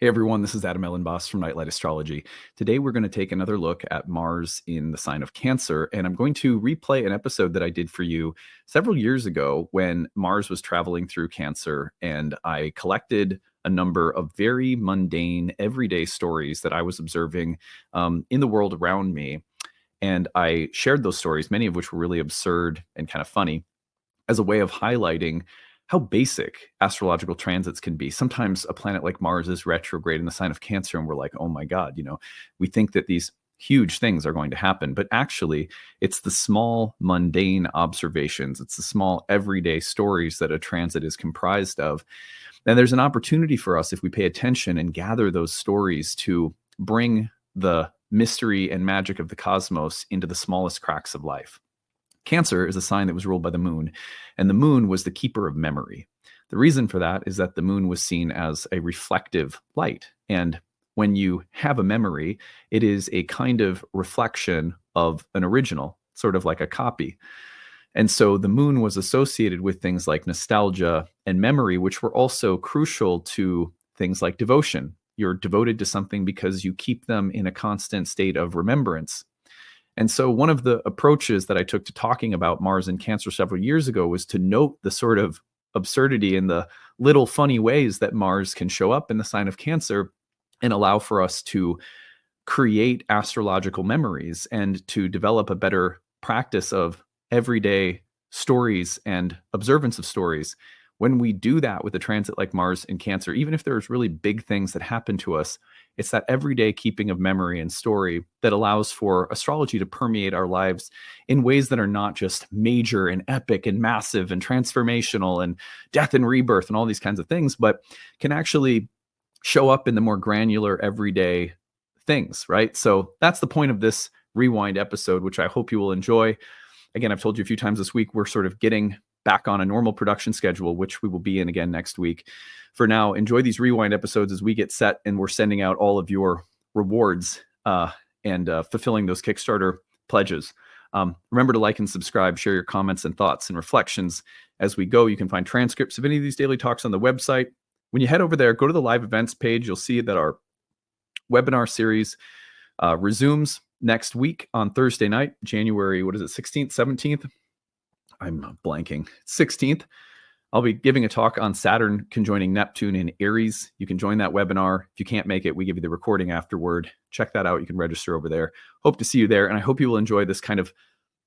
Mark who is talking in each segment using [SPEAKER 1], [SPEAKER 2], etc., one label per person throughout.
[SPEAKER 1] Hey everyone, this is Elenbaas from Nightlight Astrology. Today we're going to take another look at Mars in the sign of Cancer, and I'm going to replay an episode that I did for you several years ago when Mars was traveling through Cancer, and I collected a number of very mundane, everyday stories that I was observing in the world around me. And I shared those stories, many of which were really absurd and kind of funny, as a way of highlighting how basic astrological transits can be. Sometimes a planet like Mars is retrograde in the sign of Cancer, and we're like, oh my God, we think that these huge things are going to happen. But actually, it's the small, mundane observations, it's the small, everyday stories that a transit is comprised of. And there's an opportunity for us, if we pay attention and gather those stories, to bring the mystery and magic of the cosmos into the smallest cracks of life. Cancer is a sign that was ruled by the moon, and the moon was the keeper of memory. The reason for that is that the moon was seen as a reflective light. And when you have a memory, it is a kind of reflection of an original, sort of like a copy. And so the moon was associated with things like nostalgia and memory, which were also crucial to things like devotion. You're devoted to something because you keep them in a constant state of remembrance. And so one of the approaches that I took to talking about Mars and Cancer several years ago was to note the sort of absurdity and the little funny ways that Mars can show up in the sign of Cancer and allow for us to create astrological memories and to develop a better practice of everyday stories and observance of stories. When we do that with a transit like Mars in Cancer, even if there's really big things that happen to us, it's that everyday keeping of memory and story that allows for astrology to permeate our lives in ways that are not just major and epic and massive and transformational and death and rebirth and all these kinds of things, but can actually show up in the more granular everyday things, right? So that's the point of this rewind episode, which I hope you will enjoy. Again, I've told you a few times this week, we're sort of getting back on a normal production schedule, which we will be in again next week. For now, enjoy these rewind episodes as we get set and we're sending out all of your rewards and fulfilling those Kickstarter pledges. Remember to like and subscribe, share your comments and thoughts and reflections as we go. You can find transcripts of any of these daily talks on the website. When you head over there, go to the live events page. You'll see that our webinar series resumes next week on Thursday night, January, 16th, 17th? I'm blanking. 16th. I'll be giving a talk on Saturn conjoining Neptune in Aries. You can join that webinar. If you can't make it, we give you the recording afterward. Check that out. You can register over there. Hope to see you there. And I hope you will enjoy this kind of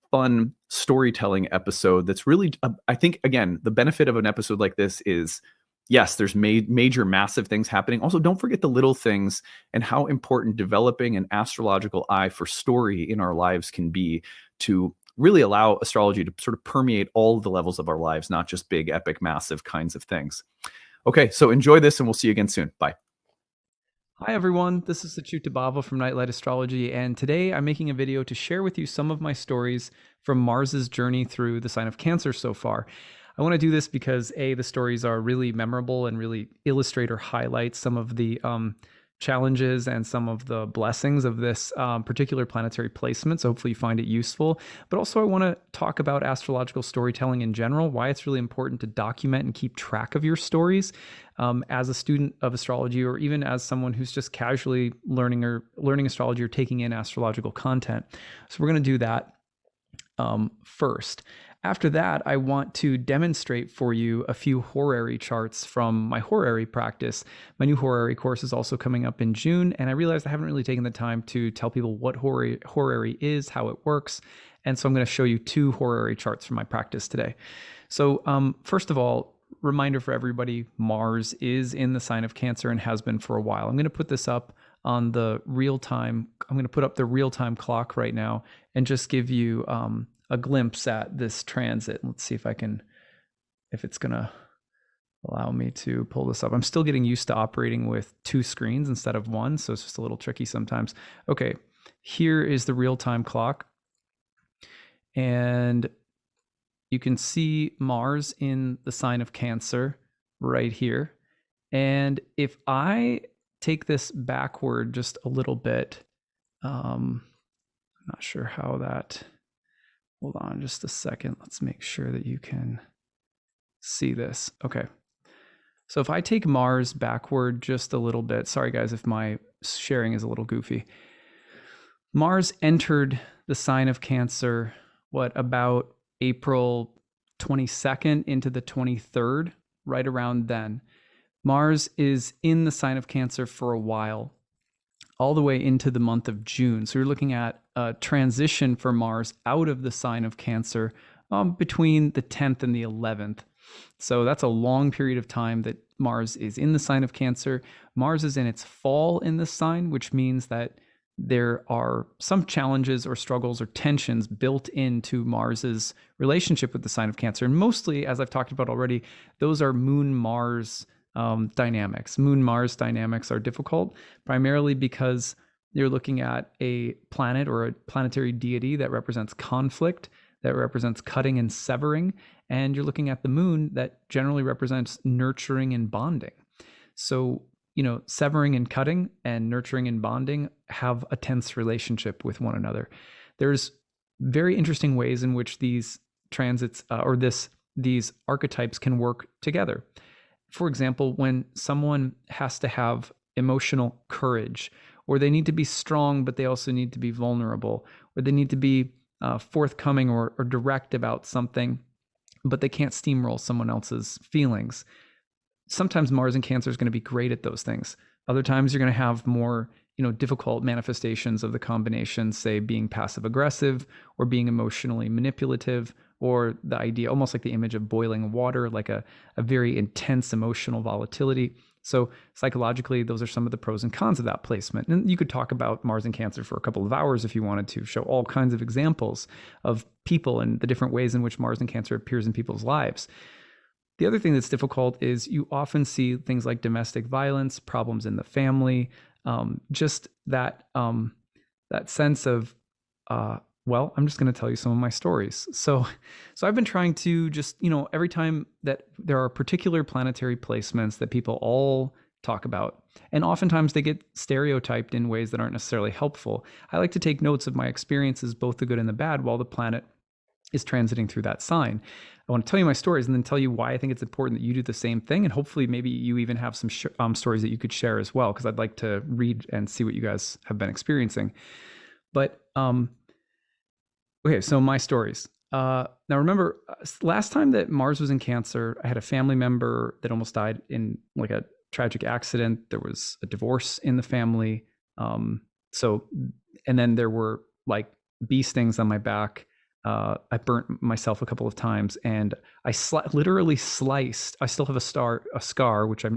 [SPEAKER 1] fun storytelling episode that's really, I think, again, the benefit of an episode like this is, yes, there's major, massive things happening. Also, don't forget the little things and how important developing an astrological eye for story in our lives can be to really allow astrology to sort of permeate all the levels of our lives, not just big, epic, massive kinds of things. Okay, so enjoy this and we'll see you again soon. Bye.
[SPEAKER 2] Hi everyone, this is Achyuta Bhava from Nightlight Astrology, and today I'm making a video to share with you some of my stories from Mars's journey through the sign of Cancer so far. I want to do this because the stories are really memorable and really illustrate or highlight some of the challenges and some of the blessings of this particular planetary placement. So hopefully you find it useful. But also I want to talk about astrological storytelling in general, why it's really important to document and keep track of your stories as a student of astrology, or even as someone who's just casually learning astrology or taking in astrological content. So we're going to do that first. After that, I want to demonstrate for you a few horary charts from my horary practice. My new horary course is also coming up in June, and I realized I haven't really taken the time to tell people what horary is, how it works, and so I'm going to show you two horary charts from my practice today. So first of all, reminder for everybody, Mars is in the sign of Cancer and has been for a while. I'm going to put this up on the real-time, I'm going to put up the real-time clock right now and just give you a glimpse at this transit. Let's see if it's going to allow me to pull this up. I'm still getting used to operating with two screens instead of one, so it's just a little tricky sometimes. Okay, here is the real-time clock. And you can see Mars in the sign of Cancer right here. And if I take this backward just a little bit, I'm not sure how that... Hold on just a second. Let's make sure that you can see this. Okay. So if I take Mars backward just a little bit, sorry guys if my sharing is a little goofy. Mars entered the sign of Cancer, about April 22nd into the 23rd, right around then. Mars is in the sign of Cancer for a while, all the way into the month of June. So you're looking at a transition for Mars out of the sign of Cancer between the 10th and the 11th. So that's a long period of time that Mars is in the sign of Cancer. Mars is in its fall in this sign, which means that there are some challenges or struggles or tensions built into Mars's relationship with the sign of Cancer. And mostly, as I've talked about already, those are Moon-Mars dynamics. Moon-Mars dynamics are difficult, primarily because you're looking at a planet or a planetary deity that represents conflict, that represents cutting and severing, and you're looking at the moon that generally represents nurturing and bonding. So, severing and cutting and nurturing and bonding have a tense relationship with one another. There's very interesting ways in which these transits these archetypes can work together. For example, when someone has to have emotional courage, or they need to be strong, but they also need to be vulnerable, or they need to be forthcoming or direct about something, but they can't steamroll someone else's feelings. Sometimes Mars in Cancer is going to be great at those things. Other times you're going to have more, difficult manifestations of the combination, say being passive aggressive or being emotionally manipulative, or the idea, almost like the image of boiling water, like a very intense emotional volatility. So psychologically, those are some of the pros and cons of that placement. And you could talk about Mars in Cancer for a couple of hours if you wanted to, show all kinds of examples of people and the different ways in which Mars in Cancer appears in people's lives. The other thing that's difficult is you often see things like domestic violence, problems in the family, just that sense of, I'm just going to tell you some of my stories. So I've been trying to just, every time that there are particular planetary placements that people all talk about, and oftentimes they get stereotyped in ways that aren't necessarily helpful, I like to take notes of my experiences, both the good and the bad, while the planet is transiting through that sign. I want to tell you my stories and then tell you why I think it's important that you do the same thing. And hopefully maybe you even have some stories that you could share as well, because I'd like to read and see what you guys have been experiencing. But okay, so my stories. Now remember, last time that Mars was in Cancer, I had a family member that almost died in like a tragic accident. There was a divorce in the family. And then there were like bee stings on my back. I burnt myself a couple of times, and I literally sliced. I still have a scar, which I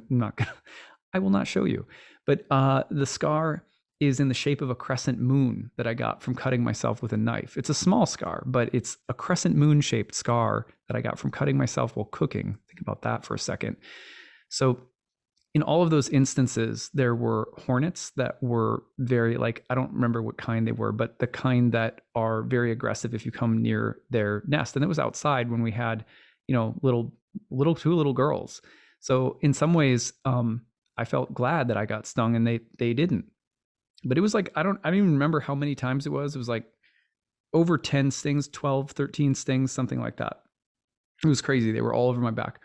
[SPEAKER 2] will not show you. But the scar is in the shape of a crescent moon that I got from cutting myself with a knife. It's a small scar, but it's a crescent moon shaped scar that I got from cutting myself while cooking. Think about that for a second. So in all of those instances, there were hornets that were very, I don't remember what kind they were, but the kind that are very aggressive if you come near their nest. And it was outside when we had, two little girls. So in some ways, I felt glad that I got stung and they didn't. But it was I don't even remember how many times it was. It was like over 10 stings, 12, 13 stings, something like that. It was crazy. They were all over my back.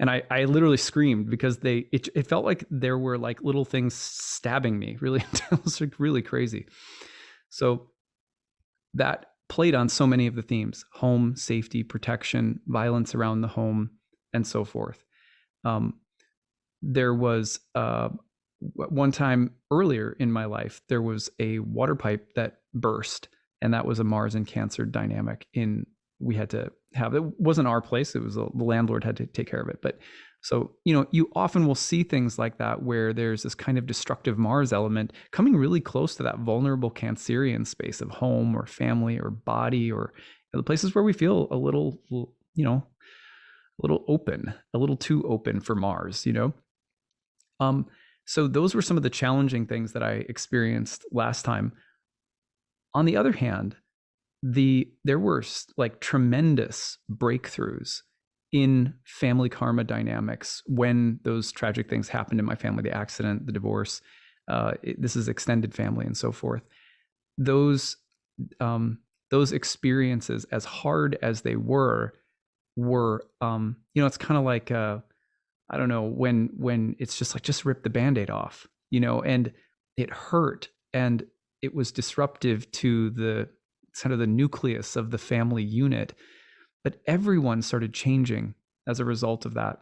[SPEAKER 2] And I literally screamed because it felt like there were like little things stabbing me. Really, it was like really crazy. So that played on so many of the themes: home, safety, protection, violence around the home, and so forth. There was one time earlier in my life, there was a water pipe that burst, and that was a Mars and Cancer dynamic. We had to have, it wasn't our place, it was the landlord had to take care of it. But so, you often will see things like that where there's this kind of destructive Mars element coming really close to that vulnerable Cancerian space of home or family or body, or the places where we feel a little, a little open, a little too open for Mars, So those were some of the challenging things that I experienced last time. On the other hand, there were like tremendous breakthroughs in family karma dynamics when those tragic things happened in my family: the accident, the divorce. This is extended family and so forth. Those experiences, as hard as they were, it's kind of like I don't know, when it's just like, just rip the Band-Aid off, you know, and it hurt, and it was disruptive to the kind of the nucleus of the family unit. But everyone started changing as a result of that.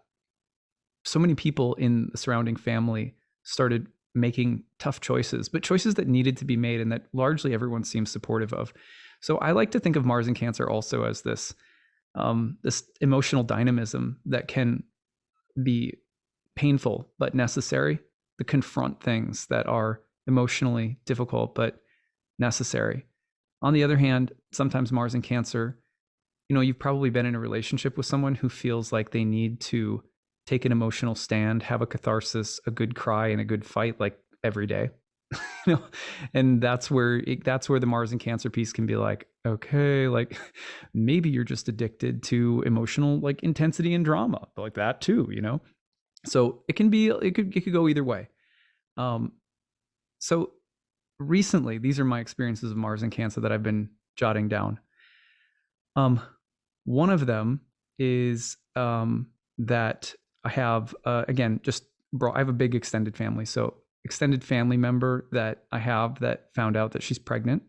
[SPEAKER 2] So many people in the surrounding family started making tough choices, but choices that needed to be made and that largely everyone seems supportive of. So I like to think of Mars in Cancer also as this emotional dynamism that can be painful but necessary, to confront things that are emotionally difficult but necessary. On the other hand, sometimes Mars in Cancer, you know, you've probably been in a relationship with someone who feels like they need to take an emotional stand, have a catharsis, a good cry, and a good fight like every day. You know, and that's where the Mars and Cancer piece can be like, okay, like maybe you're just addicted to emotional like intensity and drama, like that too, you know. So it could go either way. Um, so recently, these are my experiences of Mars and Cancer that I've been jotting down. Um, One of them is that I have again just I have a big extended family, so extended family member that I have that found out that she's pregnant.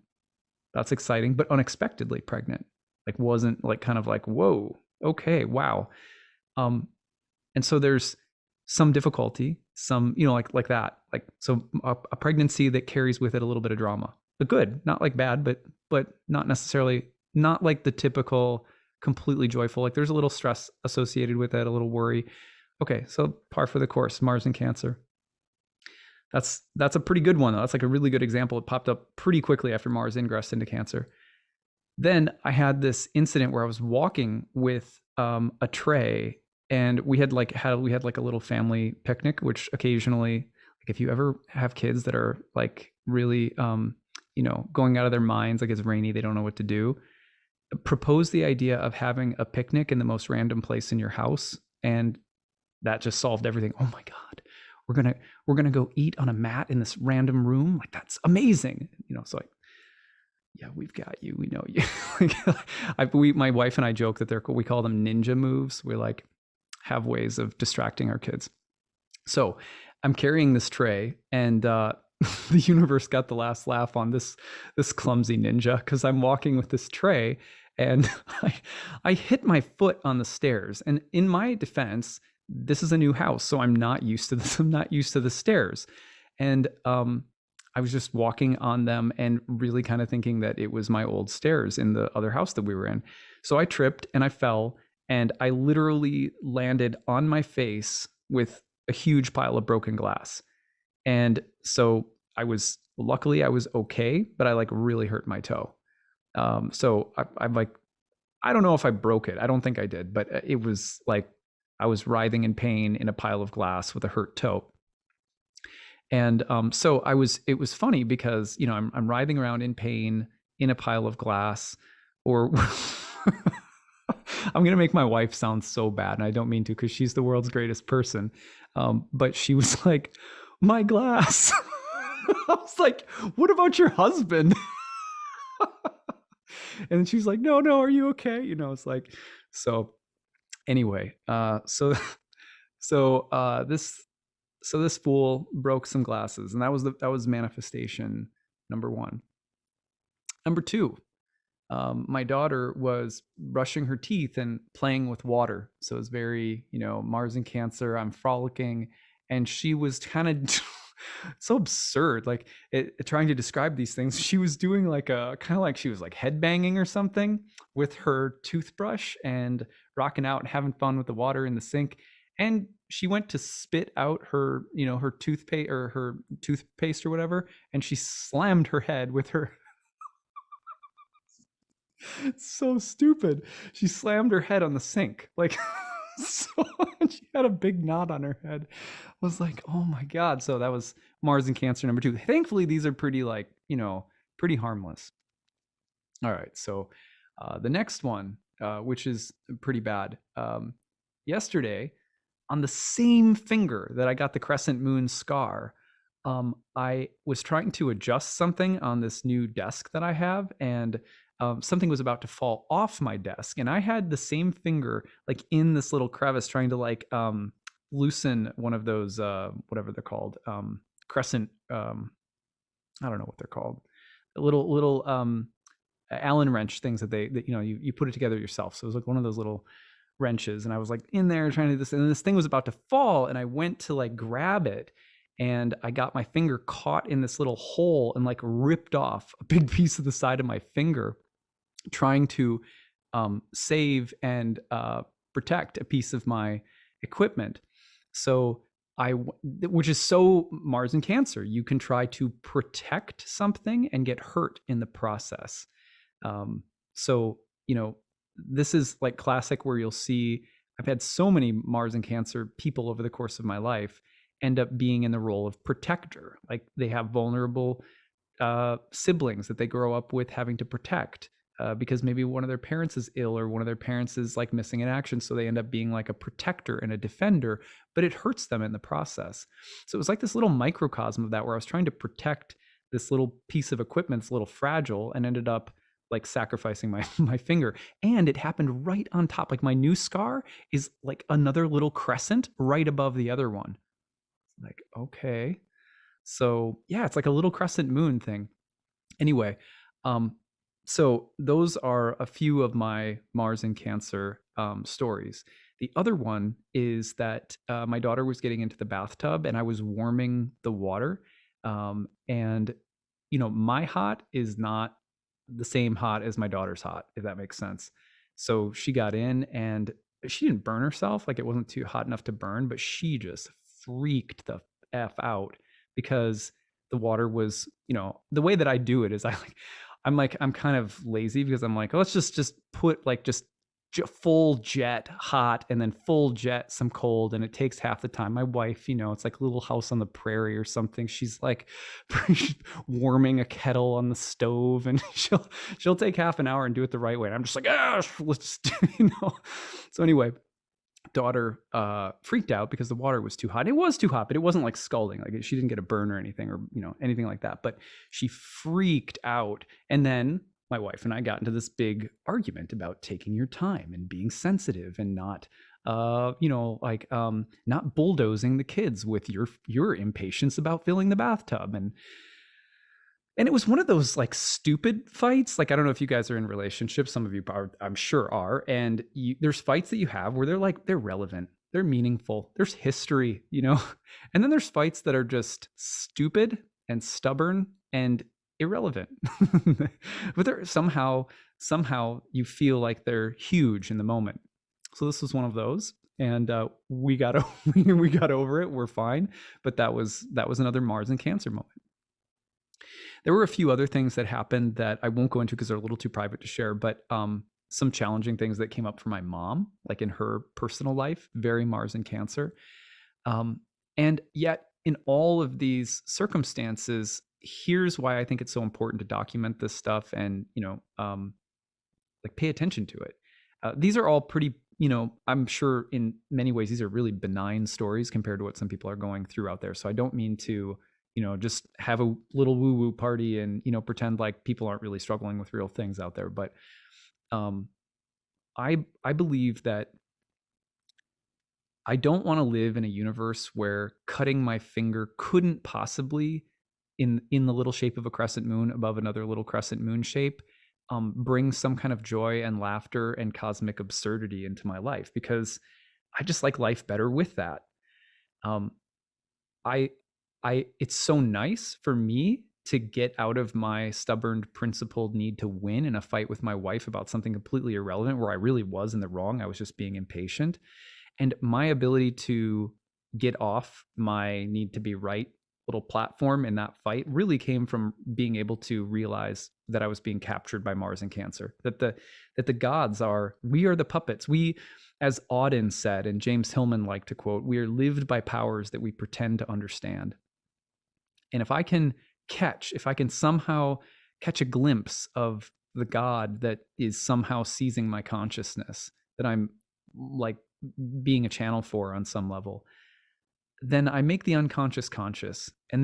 [SPEAKER 2] That's exciting, but unexpectedly pregnant. Like wasn't like kind of like whoa, okay, wow. Um, and so there's some difficulty, some like that, like so a pregnancy that carries with it a little bit of drama, but good, not like bad, but not necessarily, not like the typical completely joyful. Like there's a little stress associated with it, a little worry. Okay, so par for the course, Mars and Cancer. That's a pretty good one though. That's like a really good example. It popped up pretty quickly after Mars ingressed into Cancer. Then I had this incident where I was walking with a tray, and we had like a little family picnic, which occasionally, like if you ever have kids that are like really going out of their minds, like it's rainy, they don't know what to do, propose the idea of having a picnic in the most random place in your house, and that just solved everything. Oh my god, we're gonna go eat on a mat in this random room, like that's amazing, you know. So like, yeah, we've got you. We know you. My wife and I joke that we call them ninja moves. We like have ways of distracting our kids. So I'm carrying this tray, and the universe got the last laugh on this clumsy ninja, because I'm walking with this tray, and I hit my foot on the stairs. And in my defense, this is a new house, so I'm not used to this. I'm not used to the stairs, and I was just walking on them and really kind of thinking that it was my old stairs in the other house that we were in. So I tripped and I fell, and I literally landed on my face with a huge pile of broken glass. And so luckily I was okay, but I like really hurt my toe. So I'm like, I don't know if I broke it. I don't think I did, but it was like I was writhing in pain in a pile of glass with a hurt toe. And so it was funny because, you know, I'm writhing around in pain in a pile of glass, or I'm going to make my wife sound so bad. And I don't mean to, because she's the world's greatest person. But she was like, my glass. I was like, what about your husband? And then she's like, no, are you okay? You know, it's like, so anyway, this this fool broke some glasses, and that was manifestation number one. Number two, my daughter was brushing her teeth and playing with water. So it's very, you know, Mars and Cancer. I'm frolicking, and she was kind of so absurd, like trying to describe these things. She was doing like a kind of like she was like headbanging or something with her toothbrush and rocking out and having fun with the water in the sink. And she went to spit out her, you know, her toothpaste or whatever, and she slammed her head with her. It's so stupid. She slammed her head on the sink, like so she had a big knot on her head. I was like, oh my god. So that was Mars and Cancer number two. Thankfully, these are pretty, like, you know, pretty harmless. All right, so the next one, which is pretty bad. Yesterday, on the same finger that I got the crescent moon scar, I was trying to adjust something on this new desk that I have, and something was about to fall off my desk, and I had the same finger like in this little crevice trying to like loosen one of those whatever they're called, crescent, I don't know what they're called, little Allen wrench things that you put it together yourself. So it was like one of those little wrenches, and I was like in there trying to do this, and this thing was about to fall, and I went to like grab it, and I got my finger caught in this little hole and like ripped off a big piece of the side of my finger, trying to save and protect a piece of my equipment. So which is so Mars and Cancer, you can try to protect something and get hurt in the process. So, this is like classic where you'll see, I've had so many Mars and Cancer people over the course of my life end up being in the role of protector. Like they have vulnerable siblings that they grow up with having to protect because maybe one of their parents is ill or one of their parents is like missing in action. So they end up being like a protector and a defender, but it hurts them in the process. So it was like this little microcosm of that where I was trying to protect this little piece of equipment. It's a little fragile, and ended up like sacrificing my finger. And it happened right on top. Like my new scar is like another little crescent right above the other one. Like, okay. So yeah, it's like a little crescent moon thing. Anyway, so those are a few of my Mars and Cancer stories. The other one is that my daughter was getting into the bathtub, and I was warming the water. And my hot is not the same hot as my daughter's hot, if that makes sense. So she got in, and she didn't burn herself. Like it wasn't too hot enough to burn, but she just freaked the F out because the water was, the way that I do it is I'm kind of lazy because I'm like, oh, let's just put like just full jet hot and then full jet some cold, and it takes half the time. My wife, it's like Little House on the Prairie or something. She's like warming a kettle on the stove, and she'll take half an hour and do it the right way. And I'm just like, let's just So anyway, daughter freaked out because the water was too hot. It was too hot, but it wasn't like scalding. Like she didn't get a burn or anything, or anything like that. But she freaked out, and then my wife and I got into this big argument about taking your time and being sensitive and not, not bulldozing the kids with your impatience about filling the bathtub. And it was one of those like stupid fights. Like, I don't know if you guys are in relationships. Some of you are, I'm sure are. And there's fights that you have where they're relevant. They're meaningful. There's history, and then there's fights that are just stupid and stubborn and irrelevant. But they're somehow you feel like they're huge in the moment. So this was one of those. And we got over it. We're fine. But that was another Mars and Cancer moment. There were a few other things that happened that I won't go into because they're a little too private to share, but some challenging things that came up for my mom, like in her personal life, very Mars and Cancer. And yet in all of these circumstances, here's why I think it's so important to document this stuff and, like pay attention to it. These are all pretty, I'm sure in many ways, these are really benign stories compared to what some people are going through out there. So I don't mean to, just have a little woo-woo party and, pretend like people aren't really struggling with real things out there. But I believe that I don't want to live in a universe where cutting my finger couldn't possibly, in the little shape of a crescent moon above another little crescent moon shape, bring some kind of joy and laughter and cosmic absurdity into my life, because I just like life better with that. It's so nice for me to get out of my stubborn, principled need to win in a fight with my wife about something completely irrelevant where I really was in the wrong. I was just being impatient. And my ability to get off my need to be right little platform in that fight really came from being able to realize that I was being captured by Mars and Cancer, that the gods we are the puppets. We, as Auden said, and James Hillman liked to quote, we are lived by powers that we pretend to understand. And if I can somehow catch a glimpse of the God that is somehow seizing my consciousness, that I'm like being a channel for on some level, then I make the unconscious conscious. And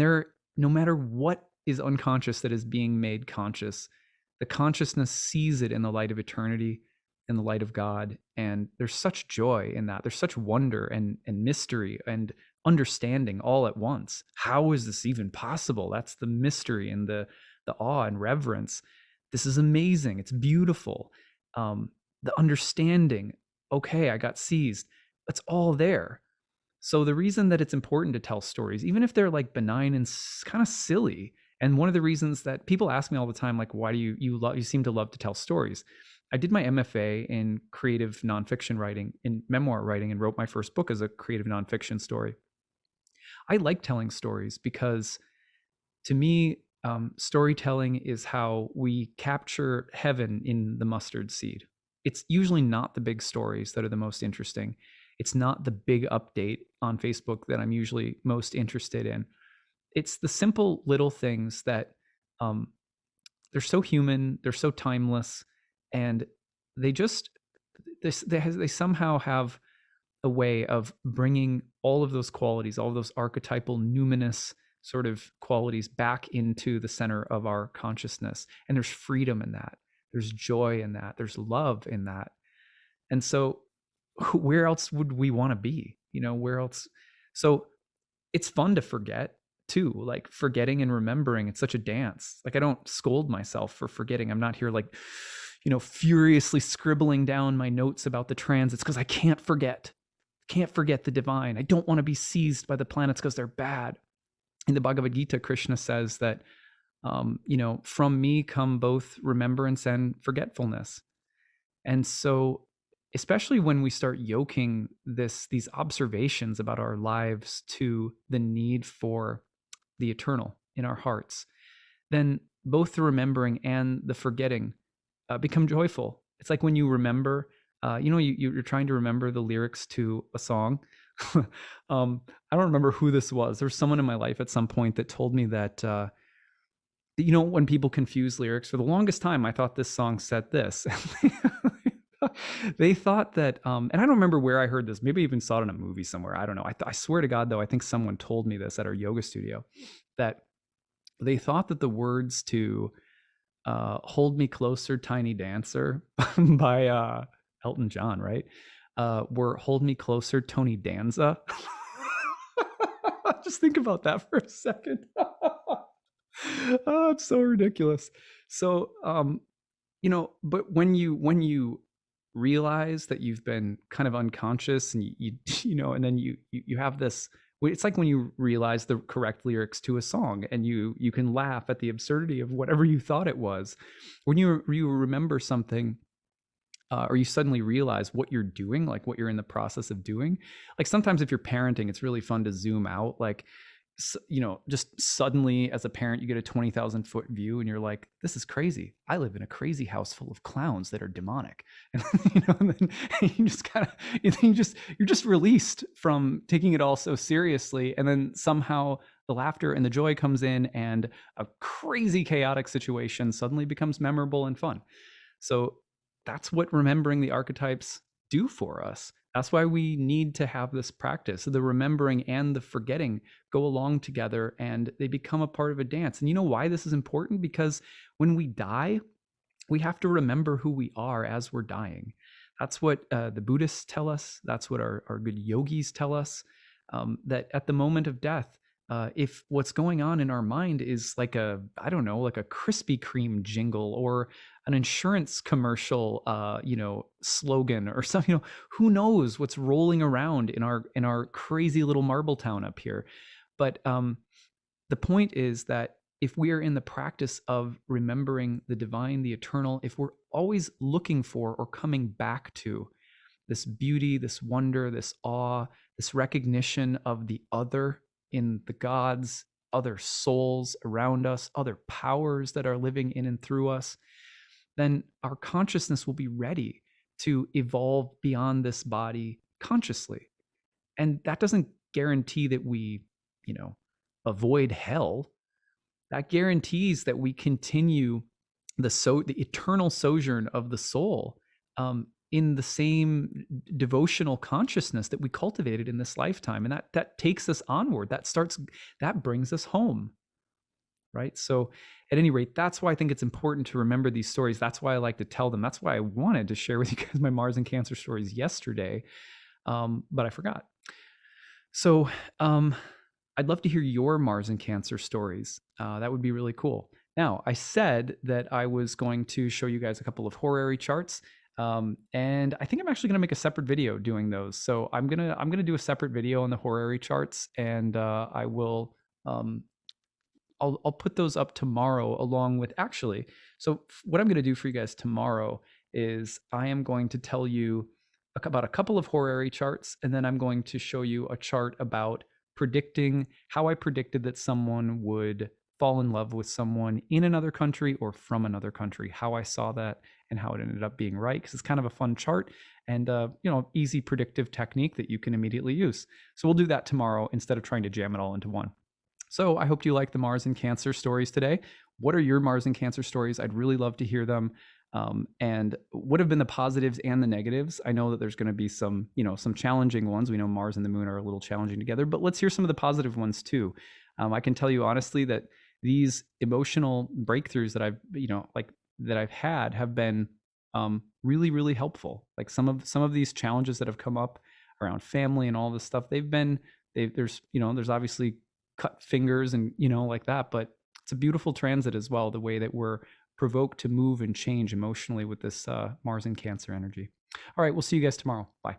[SPEAKER 2] no matter what is unconscious that is being made conscious, the consciousness sees it in the light of eternity in the light of God. And there's such joy in that. There's such wonder and mystery and understanding all at once. How is this even possible? That's the mystery and the awe and reverence. This is amazing. It's beautiful. The understanding, okay, I got seized. It's all there. So the reason that it's important to tell stories, even if they're like benign and kind of silly, and one of the reasons that people ask me all the time, like, why do you seem to love to tell stories? I did my MFA in creative nonfiction writing, in memoir writing, and wrote my first book as a creative nonfiction story. I like telling stories because, to me, storytelling is how we capture heaven in the mustard seed. It's usually not the big stories that are the most interesting. It's not the big update on Facebook that I'm usually most interested in. It's the simple little things that, um, they're so human, they're so timeless, and they just they somehow have a way of bringing all of those qualities, all of those archetypal numinous sort of qualities back into the center of our consciousness. And there's freedom in that. There's joy in that. There's love in that. And so where else would we want to be? Where else? So it's fun to forget too, like forgetting and remembering. It's such a dance. Like, I don't scold myself for forgetting. I'm not here like, furiously scribbling down my notes about the transits because I can't forget the divine. I don't want to be seized by the planets because they're bad. In the Bhagavad Gita, Krishna says that, from me come both remembrance and forgetfulness. And so, especially when we start yoking these observations about our lives to the need for the eternal in our hearts, then both the remembering and the forgetting become joyful. It's like when you remember, you're trying to remember the lyrics to a song. I don't remember who this was. There's someone in my life at some point that told me that, when people confuse lyrics, for the longest time, I thought this song said this. They thought that, and I don't remember where I heard this. Maybe I even saw it in a movie somewhere. I don't know. I swear to God, though, I think someone told me this at our yoga studio, that they thought that the words to Hold Me Closer, Tiny Dancer by Elton John, right? Were Hold Me Closer, Tony Danza. Just think about that for a second. Oh, it's so ridiculous. So, but when you realize that you've been kind of unconscious and and then you have this, it's like when you realize the correct lyrics to a song and you can laugh at the absurdity of whatever you thought it was. When you remember something, or you suddenly realize what you're doing, like what you're in the process of doing. Like sometimes if you're parenting, it's really fun to zoom out, like, just suddenly as a parent, you get a 20,000 foot view and you're like, this is crazy. I live in a crazy house full of clowns that are demonic. And, and then you just kind of, you're just released from taking it all so seriously. And then somehow the laughter and the joy comes in and a crazy chaotic situation suddenly becomes memorable and fun. So that's what remembering the archetypes do for us. That's why we need to have this practice. So the remembering and the forgetting go along together and they become a part of a dance. And you know why this is important? Because when we die, we have to remember who we are as we're dying. That's what the Buddhists tell us. That's what our good yogis tell us, that at the moment of death, if what's going on in our mind is like like a Krispy Kreme jingle or an insurance commercial, slogan or something, who knows what's rolling around in our crazy little marble town up here. But the point is that if we are in the practice of remembering the divine, the eternal, if we're always looking for or coming back to this beauty, this wonder, this awe, this recognition of the other in the gods, other souls around us, other powers that are living in and through us, then our consciousness will be ready to evolve beyond this body consciously. And that doesn't guarantee that we, avoid hell. That guarantees that we continue the eternal sojourn of the soul, in the same devotional consciousness that we cultivated in this lifetime. And that takes us onward. That brings us home. right? So, at any rate, that's why I think it's important to remember these stories. That's why I like to tell them. That's why I wanted to share with you guys my Mars and Cancer stories yesterday, but I forgot. So, I'd love to hear your Mars and Cancer stories. That would be really cool. Now, I said that I was going to show you guys a couple of horary charts, and I think I'm actually going to make a separate video doing those. So I'm gonna do a separate video on the horary charts, and I will I'll put those up tomorrow along with actually. So what I'm going to do for you guys tomorrow is I am going to tell you about a couple of horary charts, and then I'm going to show you a chart about predicting how I predicted that someone would fall in love with someone in another country or from another country, how I saw that and how it ended up being right, because it's kind of a fun chart and easy predictive technique that you can immediately use. So we'll do that tomorrow instead of trying to jam it all into one. So I hope you like the Mars and Cancer stories today. What are your Mars and Cancer stories? I'd really love to hear them. And what have been the positives and the negatives? I know that there's going to be some challenging ones. We know Mars and the Moon are a little challenging together, but let's hear some of the positive ones too. I can tell you honestly that these emotional breakthroughs that I've had have been really, really helpful. Like some of these challenges that have come up around family and all this stuff, there's obviously cut fingers and like that, but it's a beautiful transit as well, the way that we're provoked to move and change emotionally with this Mars and Cancer energy. All right, we'll see you guys tomorrow. Bye.